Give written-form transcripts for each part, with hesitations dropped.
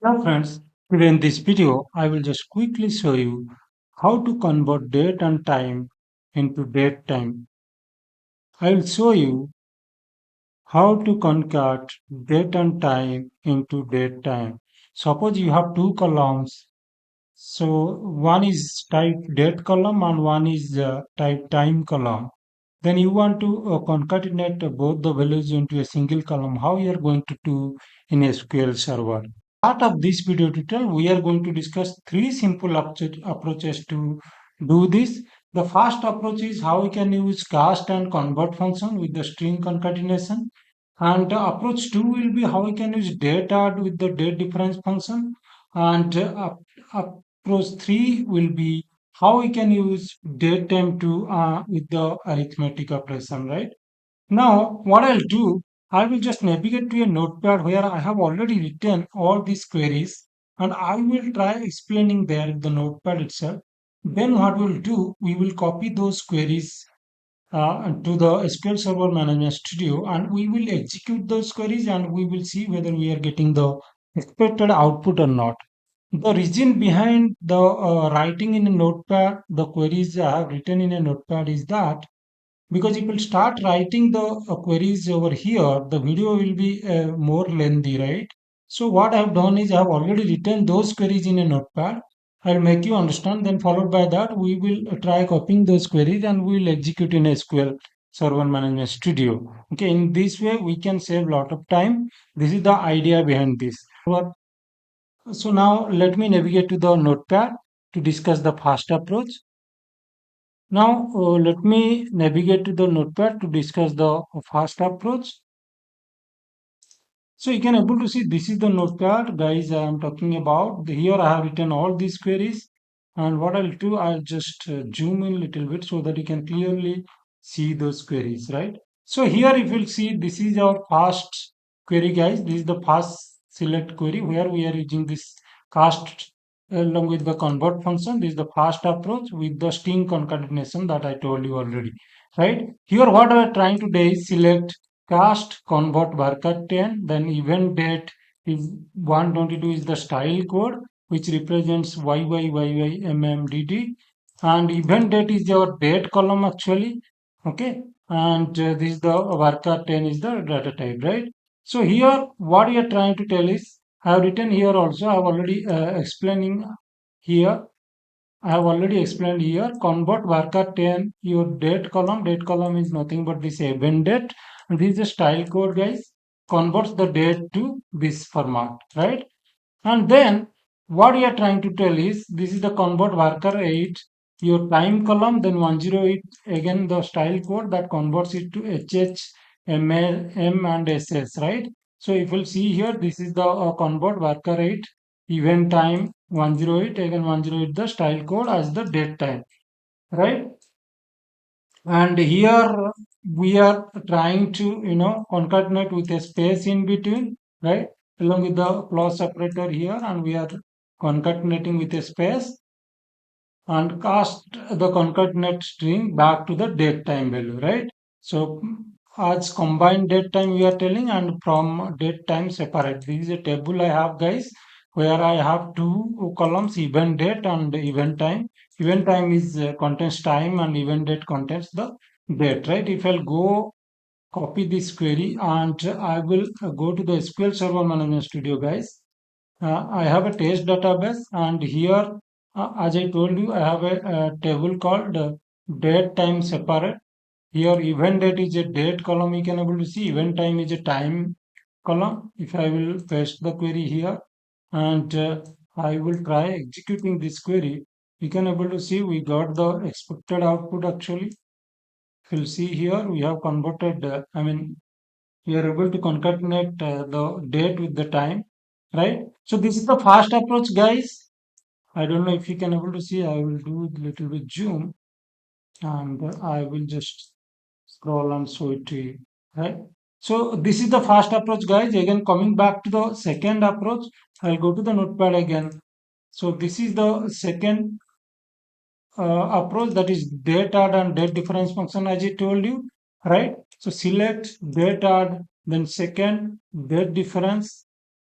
Hello friends, today in this video I will just quickly show you how to convert date and time into date time. I will show you how to concat date and time into date time. Suppose you have two columns, so one is type date column and one is type time column. Then you want to concatenate both the values into a single column. How you are going to do in SQL Server? Part of this video tutorial, we are going to discuss three simple approaches to do this. The first approach is how we can use cast and convert function with the string concatenation. And the approach two will be how we can use date add with the date difference function. And approach three will be how we can use date time to with the arithmetic operation, right? Now, what I'll do, I will just navigate to a notepad where I have already written all these queries and I will try explaining there in the notepad itself. Then what we'll do, we will copy those queries to the SQL Server Management Studio and we will execute those queries and we will see whether we are getting the expected output or not. The reason behind the writing in a notepad, the queries I have written in a notepad is that because if you start writing the queries over here, the video will be more lengthy, right? So what I have done is I have already written those queries in a notepad. I'll make you understand. Then followed by that, we will try copying those queries and we will execute in SQL Server Management Studio. Okay, in this way we can save a lot of time. This is the idea behind this. So now let me navigate to the notepad to discuss the first approach. Now, let me navigate to the notepad to discuss the fast approach. So you can able to see this is the notepad, guys. I am talking about. Here I have written all these queries, and what I'll do, I'll just zoom in a little bit so that you can clearly see those queries, right? So here, if you'll see, this is our fast query, guys. This is the fast select query where we are using this cast along with the convert function. This is the fast approach with the string concatenation that I told you already, right? Here, what we are trying to do is select cast convert worker 10, then event date is 122 is the style code which represents YYYYMMDD, and event date is your date column actually. Okay, and this is the worker 10 is the data type, right? So here what we are trying to tell is I have written here also. I have already explaining here. I have already explained here. Convert worker 10, your date column. Date column is nothing but this event date. And this is the style code, guys. Converts the date to this format, right? And then what we are trying to tell is this is the convert worker 8, your time column, then 108, again the style code that converts it to HH, ML, M and SS, right? So if you'll see here, this is the convert worker 8, event time 108, again 108 the style code as the date time, right? And here we are trying to concatenate with a space in between, right, along with the plus operator here, and we are concatenating with a space and cast the concatenate string back to the date time value, right? So as combined date time we are telling, and from date time separate. This is a table I have, guys, where I have two columns, event date and event time. Event time is contains time and event date contains the date, right? If I'll go copy this query and I will go to the SQL Server Management Studio, guys. I have a test database, and here, as I told you, I have a table called date time separate. Here, event date is a date column. You can able to see event time is a time column. If I will paste the query here, and I will try executing this query, you can able to see we got the expected output actually. If you'll see here, we have converted. We are able to concatenate the date with the time, right? So this is the fast approach, guys. I don't know if you can able to see. I will do a little bit zoom, and I will just scroll and show it to you, right? So this is the fast approach, guys. Again, coming back to the second approach, I'll go to the notepad again. So this is the second approach, that is date add and date difference function, as I told you, right? So select date add, then second date difference,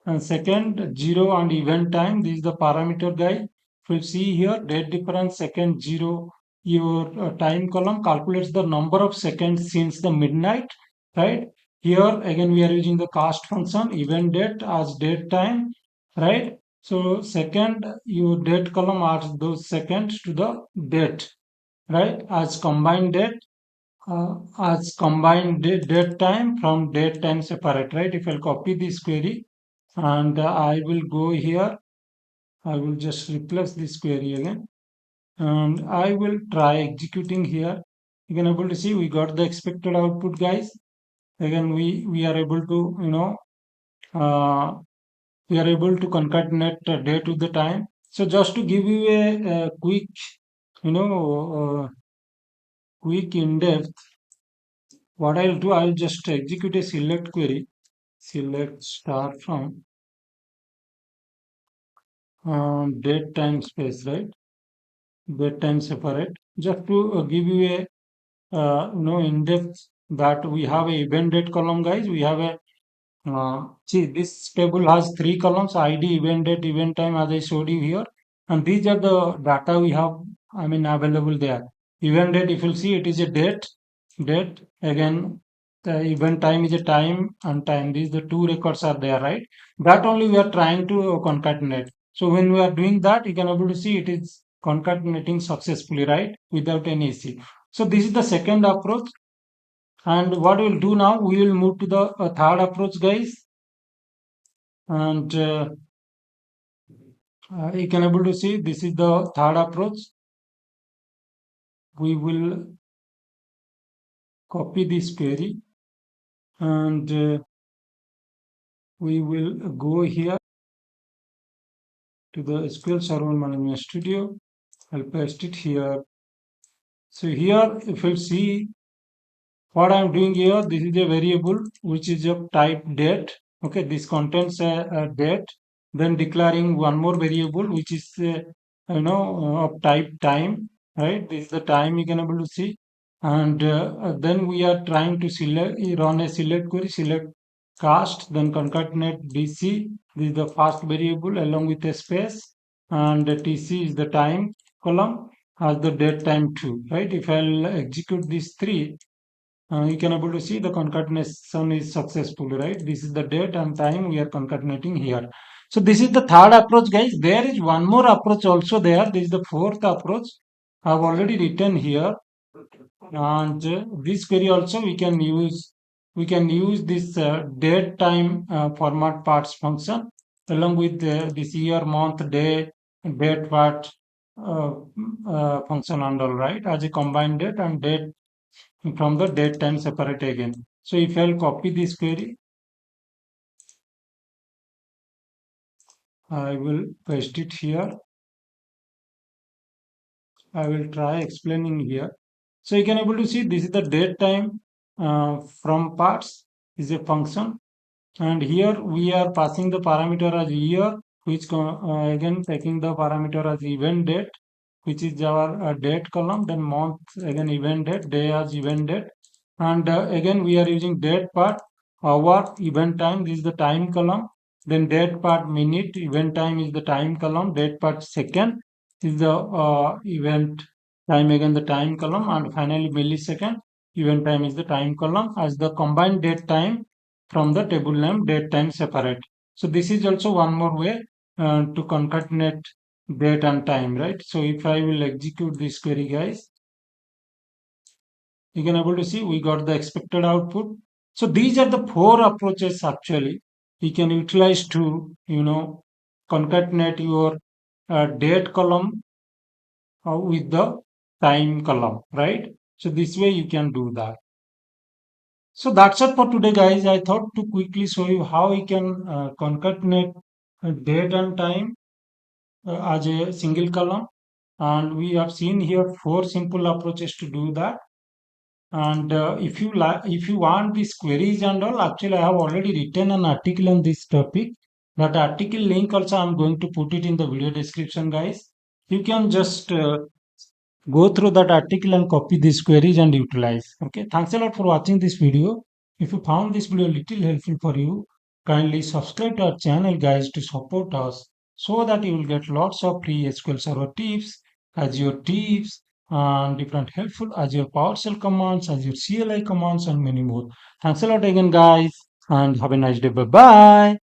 and second 0 and event time. This is the parameter guy. If you see here, date difference second 0, your time column calculates the number of seconds since the midnight, right? Here again we are using the cast function, event date as date time, right? So second, your date column adds those seconds to the date, right? As combined date time from date time separate, right? If I'll copy this query and I will go here, I will just replace this query again and I will try executing here. You can able to see we got the expected output, guys. Again, we are able to, uh, we are able to concatenate date with the time. So just to give you a quick, quick in depth, what I'll do, I'll just execute a select query, select star from date time space, right? Date time separate. Just to give you a in depth that we have a event date column, guys. We have a see, this table has three columns: ID, event date, event time, as I showed you here, and these are the data we have. I mean, available there. Event date, if you see, it is a date again. The event time is a time and time. These the two records are there, right? That only we are trying to concatenate. So when we are doing that, you can able to see it is concatenating successfully, right, without any issue. So this is the second approach. And what we'll do now, we will move to the third approach, guys. And you can able to see this is the third approach. We will copy this query and we will go here to the SQL Server Management Studio. I'll paste it here. So here, if you see what I'm doing here, this is a variable which is of type date. Okay, this contains a date. Then declaring one more variable which is of type time. Right, this is the time you can able to see, and then we are trying to select run a select query, select cast, then concatenate DC. This is the first variable along with a space, and TC is the time column as the date time too. Right, if I'll execute these three, you can able to see the concatenation is successful, right? This is the date and time we are concatenating here. So this is the third approach, guys. There is one more approach also there. This is the fourth approach. I've already written here, and this query also we can use this date time format parts function along with this year, month, day, date part uh, function and all, right, as a combined date and date from the date time separate again. So if I'll copy this query, I will paste it here. I will try explaining here. So you can able to see this is the date time from parts is a function, and here we are passing the parameter as year, which again taking the parameter as event date, which is our date column, then month again event date, day as event date, and again we are using date part, hour, event time, this is the time column, then date part minute, event time is the time column, date part second is the event time, again the time column, and finally millisecond, event time is the time column as the combined date time from the table name date time separate. So this is also one more way to concatenate date and time, right? So if I will execute this query, guys, you can able to see we got the expected output. So these are the four approaches actually you can utilize to concatenate your date column with the time column, right? So this way you can do that. So that's it for today, guys. I thought to quickly show you how you can concatenate date and time as a single column. And we have seen here four simple approaches to do that. And if you want these queries and all, actually I have already written an article on this topic. That article link also I'm going to put it in the video description, guys. You can just go through that article and copy these queries and utilize. Okay, thanks a lot for watching this video. If you found this video little helpful for you, Kindly subscribe to our channel, guys, to support us so that you will get lots of free SQL Server tips, Azure tips, and different helpful Azure PowerShell commands, Azure CLI commands, and many more. Thanks a lot again, guys, and have a nice day. Bye bye.